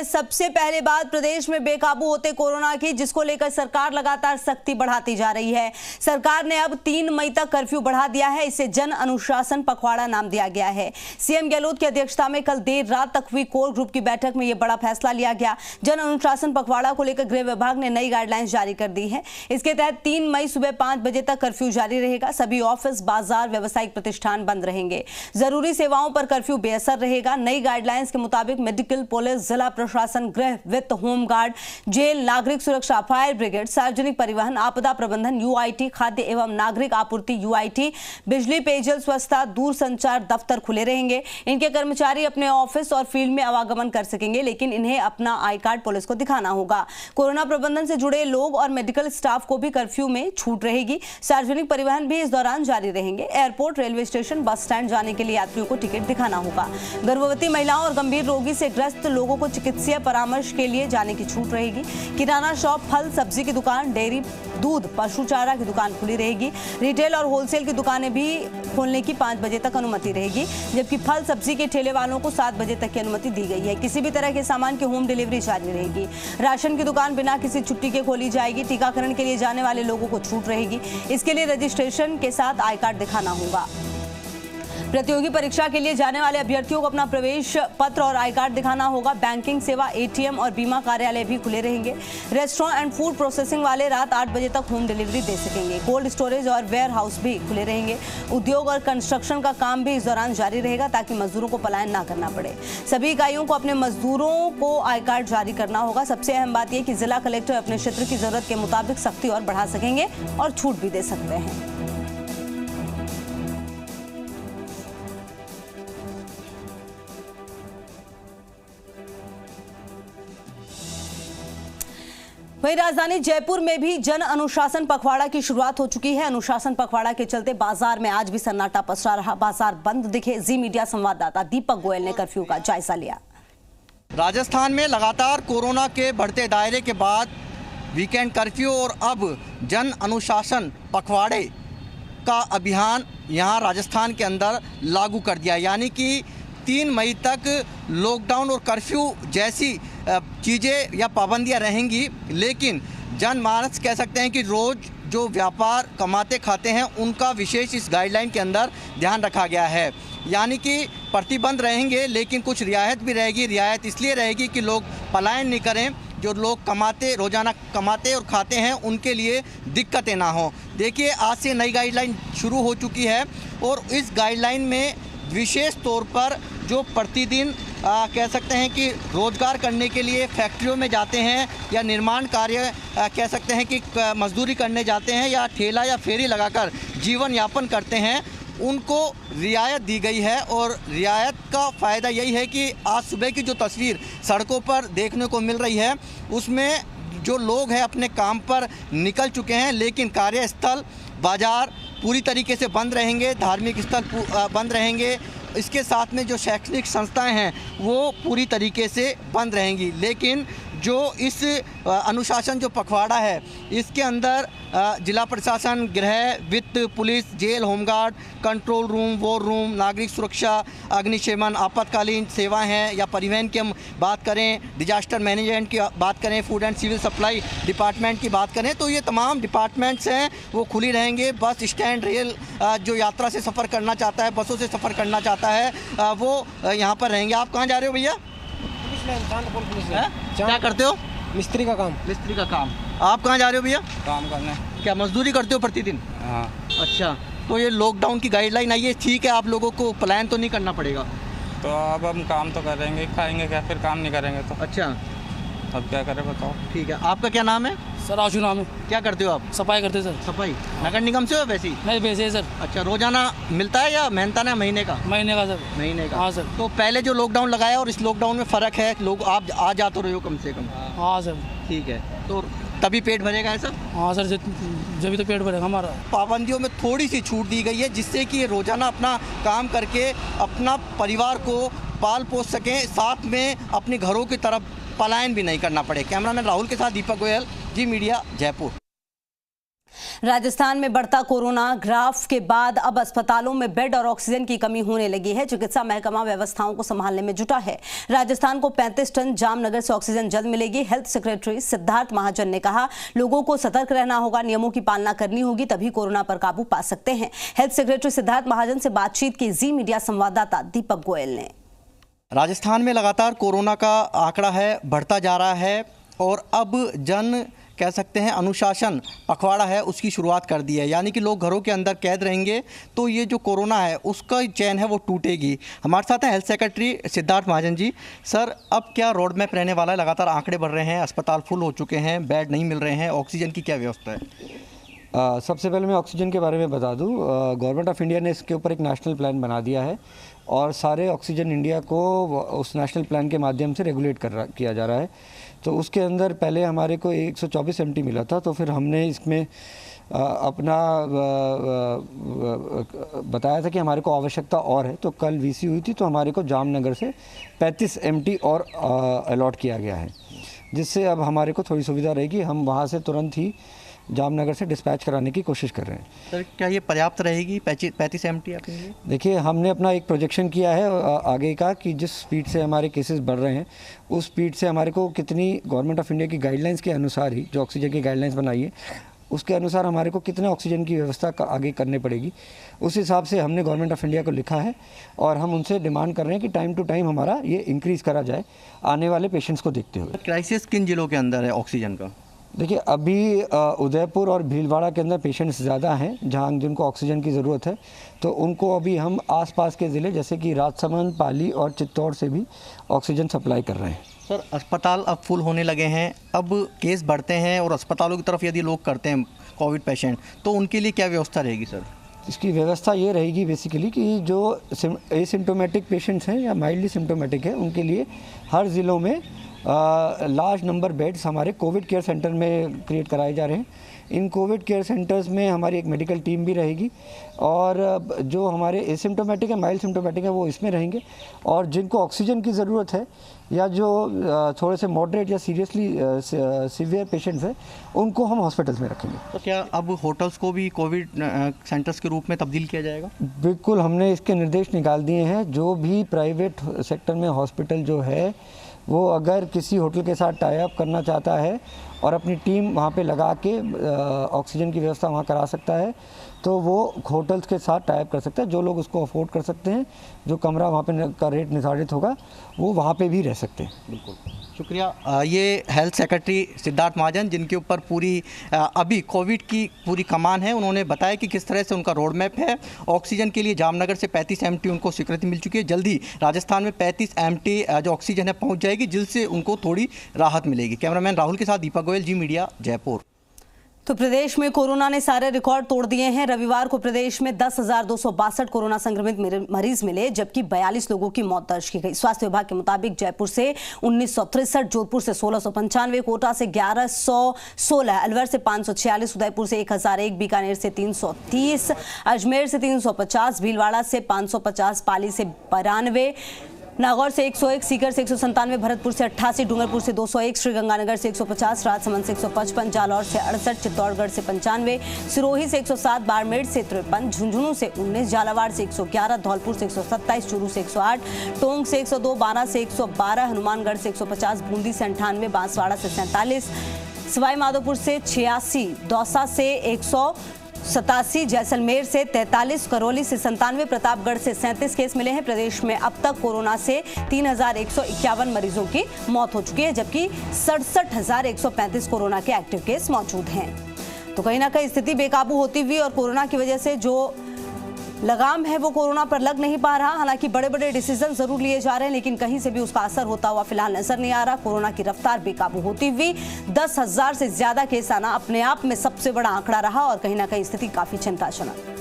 सबसे पहले बात प्रदेश में बेकाबू होते कोरोना की, जिसको लेकर सरकार लगातार सख्ती बढ़ाती जा रही है। सरकार ने अब 3 मई तक कर्फ्यू बढ़ा दिया है। इसे जन अनुशासन पखवाड़ा नाम दिया गया है। सीएम गहलोत की अध्यक्षता में कल देर रात तक हुई कोर ग्रुप की बैठक में यह बड़ा फैसला लिया गया। जन अनुशासन पखवाड़ा को लेकर गृह विभाग ने नई गाइडलाइंस जारी कर दी है। इसके तहत 3 मई सुबह 5 बजे तक कर्फ्यू जारी रहेगा। सभी ऑफिस, बाजार, व्यावसायिक प्रतिष्ठान बंद रहेंगे। जरूरी सेवाओं पर कर्फ्यू बेअसर रहेगा। नई गाइडलाइंस के मुताबिक मेडिकल, पुलिस, जिला प्रशासन, गृह, वित्त, होमगार्ड, जेल, नागरिक सुरक्षा, फायर ब्रिगेड, सार्वजनिक परिवहन, आपदा प्रबंधन यूआईटी, खाद्य एवं नागरिक आपूर्ति यूआईटी, बिजली, पेयजल, स्वच्छता, दूरसंचार दफ्तर खुले रहेंगे। इनके कर्मचारी अपने ऑफिस और फील्ड में आवागमन कर सकेंगे, लेकिन इन्हें अपना आई कार्ड पुलिस को दिखाना होगा। कोरोना प्रबंधन से जुड़े लोग और मेडिकल स्टाफ को भी कर्फ्यू में छूट रहेगी। सार्वजनिक परिवहन भी इस दौरान जारी रहेंगे। Airport, railway station, bus stand जाने के लिए यात्रियों को टिकट दिखाना होगा। गर्भवती महिलाओं और गंभीर रोगी से ग्रस्त लोगों को चिकित्सीय परामर्श के लिए जाने की छूट रहेगी। किराना शॉप, फल सब्जी की दुकान, डेयरी, दूध, पशु चारा की दुकान खुली रहेगी। रिटेल और होलसेल की दुकानें भी खोलने की 5 बजे तक अनुमति रहेगी, जबकि फल सब्जी के ठेले वालों को 7 बजे तक की अनुमति दी गई है। किसी भी तरह के सामान की होम डिलीवरी जारी रहेगी। राशन की दुकान बिना किसी छुट्टी के खोली जाएगी। टीकाकरण के लिए जाने वाले लोगों को छूट रहेगी। इसके लिए रजिस्ट्रेशन के साथ आई कार्ड दिखाना होगा। प्रतियोगी परीक्षा के लिए जाने वाले अभ्यर्थियों को अपना प्रवेश पत्र और आई कार्ड दिखाना होगा। बैंकिंग सेवा, एटीएम और बीमा कार्यालय भी खुले रहेंगे। रेस्टोरेंट एंड फूड प्रोसेसिंग वाले रात 8 बजे तक होम डिलीवरी दे सकेंगे। कोल्ड स्टोरेज और वेयर हाउस भी खुले रहेंगे। उद्योग और कंस्ट्रक्शन का काम भी इस दौरान जारी रहेगा, ताकि मजदूरों को पलायन ना करना पड़े। सभी इकाइयों को अपने मजदूरों को आई कार्ड जारी करना होगा। सबसे अहम बात यह कि जिला कलेक्टर अपने क्षेत्र की जरूरत के मुताबिक सख्ती और बढ़ा सकेंगे और छूट भी दे सकते हैं। वहीं राजधानी जयपुर में भी जन अनुशासन पखवाड़ा की शुरुआत हो चुकी है। अनुशासन पखवाड़ा के चलते बाजार में आज भी सन्नाटा पसरा रहा। बाजार बंद दिखे। जी मीडिया संवाददाता दीपक गोयल ने कर्फ्यू का जायजा लिया। राजस्थान में लगातार कोरोना के बढ़ते दायरे के बाद वीकेंड कर्फ्यू और अब जन अनुशासन पखवाड़े का अभियान यहाँ राजस्थान के अंदर लागू कर दिया, यानी कि 3 मई तक लॉकडाउन और कर्फ्यू जैसी चीज़ें या पाबंदियां रहेंगी, लेकिन जनमानस कह सकते हैं कि रोज़ जो व्यापार कमाते खाते हैं उनका विशेष इस गाइडलाइन के अंदर ध्यान रखा गया है। यानी कि प्रतिबंध रहेंगे, लेकिन कुछ रियायत भी रहेगी। रियायत इसलिए रहेगी कि लोग पलायन नहीं करें। जो लोग रोज़ाना कमाते और खाते हैं उनके लिए दिक्कतें ना हो। देखिए, आज से नई गाइडलाइन शुरू हो चुकी है और इस गाइडलाइन में विशेष तौर पर जो प्रतिदिन कह सकते हैं कि रोज़गार करने के लिए फैक्ट्रियों में जाते हैं या निर्माण कार्य कह सकते हैं कि मजदूरी करने जाते हैं या ठेला या फेरी लगाकर जीवन यापन करते हैं, उनको रियायत दी गई है। और रियायत का फ़ायदा यही है कि आज सुबह की जो तस्वीर सड़कों पर देखने को मिल रही है, उसमें जो लोग हैं अपने काम पर निकल चुके हैं, लेकिन कार्यस्थल, बाज़ार पूरी तरीके से बंद रहेंगे। धार्मिक स्थल बंद रहेंगे। इसके साथ में जो शैक्षणिक संस्थाएं हैं वो पूरी तरीके से बंद रहेंगी। लेकिन जो इस अनुशासन जो पखवाड़ा है, इसके अंदर जिला प्रशासन, गृह, वित्त, पुलिस, जेल, home guard, control room, war room, नागरिक सुरक्षा, अग्निशमन, आपातकालीन सेवाएं हैं या परिवहन की हम बात करें, डिजास्टर मैनेजमेंट की बात करें, food and civil supply department की बात करें, तो ये तमाम डिपार्टमेंट्स हैं वो खुली रहेंगे। बस स्टैंड, रेल जो यात्रा से सफ़र करना चाहता है, बसों से सफ़र करना चाहता है, वो यहाँ पर रहेंगे। आप कहाँ जा रहे हो भैया? क्या करते हो? मिस्त्री का काम। मिस्त्री का काम। आप कहाँ जा रहे हो भैया? काम करने। क्या मजदूरी करते हो प्रतिदिन? हाँ। अच्छा, तो ये लॉकडाउन की गाइडलाइन आई है, ठीक है, आप लोगों को प्लान तो नहीं करना पड़ेगा? तो अब हम काम तो करेंगे, खाएंगे क्या, फिर काम नहीं करेंगे तो? अच्छा, अब क्या करें बताओ। ठीक है। आपका क्या नाम है? सर आशु नाम है। क्या करते हो आप? सफाई करते सर। सफाई नगर निगम से हो वैसी? नहीं, वैसे है सर। अच्छा, रोजाना मिलता है या मेहनताना महीने का? महीने का सर। महीने का। हाँ सर। तो पहले जो लॉकडाउन लगाया और इस लॉकडाउन में फ़र्क है? लोग आप आ जा तो रहे हो कम से कम? हाँ सर। ठीक है, तो तभी पेट भरेगा ऐसा? हाँ सर, जब भी तो पेट भरेगा हमारा। पाबंदियों में थोड़ी सी छूट दी गई है, जिससे कि ये रोजाना अपना काम करके अपना परिवार को पाल पोस सकें, साथ में अपने घरों की तरफ पलायन भी नहीं करना पड़े। कैमरामैन राहुल के साथ दीपक गोयल, जी मीडिया, जयपुर। राजस्थान में बढ़ता कोरोना ग्राफ के बाद अब अस्पतालों में बेड और ऑक्सीजन की कमी होने लगी है। चिकित्सा महकमा व्यवस्थाओं को संभालने में जुटा है। राजस्थान को 35 टन जामनगर से ऑक्सीजन जल्द मिलेगी। हेल्थ सेक्रेटरी सिद्धार्थ महाजन ने कहा, लोगों को सतर्क रहना होगा, नियमों की पालना करनी होगी, तभी कोरोना पर काबू पा सकते हैं। हेल्थ सेक्रेटरी सिद्धार्थ महाजन से बातचीत की जी मीडिया संवाददाता दीपक गोयल ने। राजस्थान में लगातार कोरोना का आंकड़ा है बढ़ता जा रहा है और अब जन कह सकते हैं अनुशासन पखवाड़ा है उसकी शुरुआत कर दी है, यानी कि लोग घरों के अंदर कैद रहेंगे तो ये जो कोरोना है उसका चैन है वो टूटेगी। हमारे साथ हैं health secretary Siddharth Mahajan ji. Sir, अब क्या रोड मैप रहने वाला है? लगातार आंकड़े बढ़ रहे हैं, अस्पताल फुल हो चुके हैं, बेड नहीं मिल रहे हैं, ऑक्सीजन की क्या व्यवस्था है? सबसे पहले मैं ऑक्सीजन के बारे में बता दूं, गवर्नमेंट ऑफ इंडिया ने इसके ऊपर एक नेशनल प्लान बना दिया है और सारे ऑक्सीजन इंडिया को उस नेशनल प्लान के माध्यम से रेगुलेट किया जा रहा है। तो उसके अंदर पहले हमारे को 124 MT मिला था, तो फिर हमने इसमें अपना बताया था कि हमारे को आवश्यकता और है, तो कल VC हुई थी तो हमारे को जामनगर से 35 MT और अलॉट किया गया है, जिससे अब हमारे को थोड़ी सुविधा रहेगी। हम वहाँ से तुरंत ही जामनगर से डिस्पैच कराने की कोशिश कर रहे हैं। सर, क्या ये पर्याप्त रहेगी 35 MT आपके लिए? देखिए, हमने अपना एक प्रोजेक्शन किया है आगे का कि जिस स्पीड से हमारे केसेस बढ़ रहे हैं उस स्पीड से हमारे को कितनी गवर्नमेंट ऑफ इंडिया की गाइडलाइंस के अनुसार ही, जो ऑक्सीजन की गाइडलाइंस बनाई है उसके अनुसार हमारे को कितने ऑक्सीजन की व्यवस्था आगे करनी पड़ेगी, उस हिसाब से हमने गवर्नमेंट ऑफ इंडिया को लिखा है और हम उनसे डिमांड कर रहे हैं कि टाइम टू टाइम हमारा ये इंक्रीज़ करा जाए आने वाले पेशेंट्स को देखते हुए। क्राइसिस किन जिलों के अंदर है ऑक्सीजन का? देखिए, अभी उदयपुर और भीलवाड़ा के अंदर पेशेंट्स ज़्यादा हैं जहाँ जिनको ऑक्सीजन की ज़रूरत है, तो उनको अभी हम आसपास के ज़िले जैसे कि राजसमंद, पाली और चित्तौड़ से भी ऑक्सीजन सप्लाई कर रहे हैं। सर, अस्पताल अब फुल होने लगे हैं, अब केस बढ़ते हैं और अस्पतालों की तरफ यदि लोग करते हैं कोविड पेशेंट, तो उनके लिए क्या व्यवस्था रहेगी सर? इसकी व्यवस्था ये रहेगी बेसिकली कि जो एसिम्टोमेटिक पेशेंट्स हैं या माइल्डली सिम्टोमेटिक है उनके लिए हर ज़िलों में लार्ज नंबर बेड्स हमारे कोविड केयर सेंटर में क्रिएट कराए जा रहे हैं। इन कोविड केयर सेंटर्स में हमारी एक मेडिकल टीम भी रहेगी और जो हमारे एसिम्टोमेटिक है, माइल्ड सिम्टोमेटिक है, वो इसमें रहेंगे और जिनको ऑक्सीजन की ज़रूरत है या जो थोड़े से मॉडरेट या सीरियसली सीवियर पेशेंट्स हैं उनको हम हॉस्पिटल्स में रखेंगे। तो क्या अब होटल्स को भी कोविड सेंटर्स के रूप में तब्दील किया जाएगा? बिल्कुल, हमने इसके निर्देश निकाल दिए हैं। जो भी प्राइवेट सेक्टर में हॉस्पिटल जो है वो अगर किसी होटल के साथ टाई अप करना चाहता है और अपनी टीम वहाँ पे लगा के ऑक्सीजन की व्यवस्था वहाँ करा सकता है तो वो होटल्स के साथ टाई अप कर सकता है। जो लोग उसको अफोर्ड कर सकते हैं, जो कमरा वहाँ पे का रेट निर्धारित होगा वो वहाँ पे भी रह सकते हैं। बिल्कुल, शुक्रिया। ये हेल्थ सेक्रेटरी सिद्धार्थ महाजन जिनके ऊपर पूरी अभी कोविड की पूरी कमान है, उन्होंने बताया कि किस तरह से उनका रोड मैप है। ऑक्सीजन के लिए जामनगर से 35 MT उनको स्वीकृति मिल चुकी है। जल्दी राजस्थान में 35 MT जो ऑक्सीजन है पहुंच जाएगी, जिससे उनको थोड़ी राहत मिलेगी। कैमरामैन राहुल के साथ दीपक गोयल, जी मीडिया, जयपुर। तो प्रदेश में कोरोना ने सारे रिकॉर्ड तोड़ दिए हैं। रविवार को प्रदेश में 10,262 कोरोना संक्रमित मरीज मिले, जबकि 42 लोगों की मौत दर्ज की गई। स्वास्थ्य विभाग के मुताबिक जयपुर से 1963, जोधपुर से 1695, कोटा से 1116, अलवर से 546, उदयपुर से 1001, बीकानेर से 330, अजमेर से 350, भीलवाड़ा से 550, पाली से 92, नागौर से 101, सीकर से 197, भरतपुर से 88, डूंगरपुर से 201, श्रीगंगानगर से 150, राजसमंद से 155, जालौर से 68, चित्तौड़गढ़ से 95, सिरोही से 107, बाड़मेर से 53, झुंझुनू से 19, झालावाड़ से 111, धौलपुर से 127, चूरू से 108, टोंक से 102, बारा से 112, हनुमानगढ़ से 150, बूंदी से 98, बांसवाड़ा से 47, सवाई माधोपुर से 86, दौसा से 187, जैसलमेर से 43, करौली से 97, प्रतापगढ़ से 37 केस मिले हैं। प्रदेश में अब तक कोरोना से 3,151 मरीजों की मौत हो चुकी है, जबकि 67,135 कोरोना के एक्टिव केस मौजूद हैं। तो कहीं ना कहीं स्थिति बेकाबू होती हुई और कोरोना की वजह से जो लगाम है वो कोरोना पर लग नहीं पा रहा। हालांकि बड़े बड़े डिसीजन जरूर लिए जा रहे हैं, लेकिन कहीं से भी उसका असर होता हुआ फिलहाल नजर नहीं आ रहा। कोरोना की रफ्तार बेकाबू होती हुई 10,000 से ज्यादा केस आना अपने आप में सबसे बड़ा आंकड़ा रहा और कहीं ना कहीं स्थिति काफी चिंताजनक।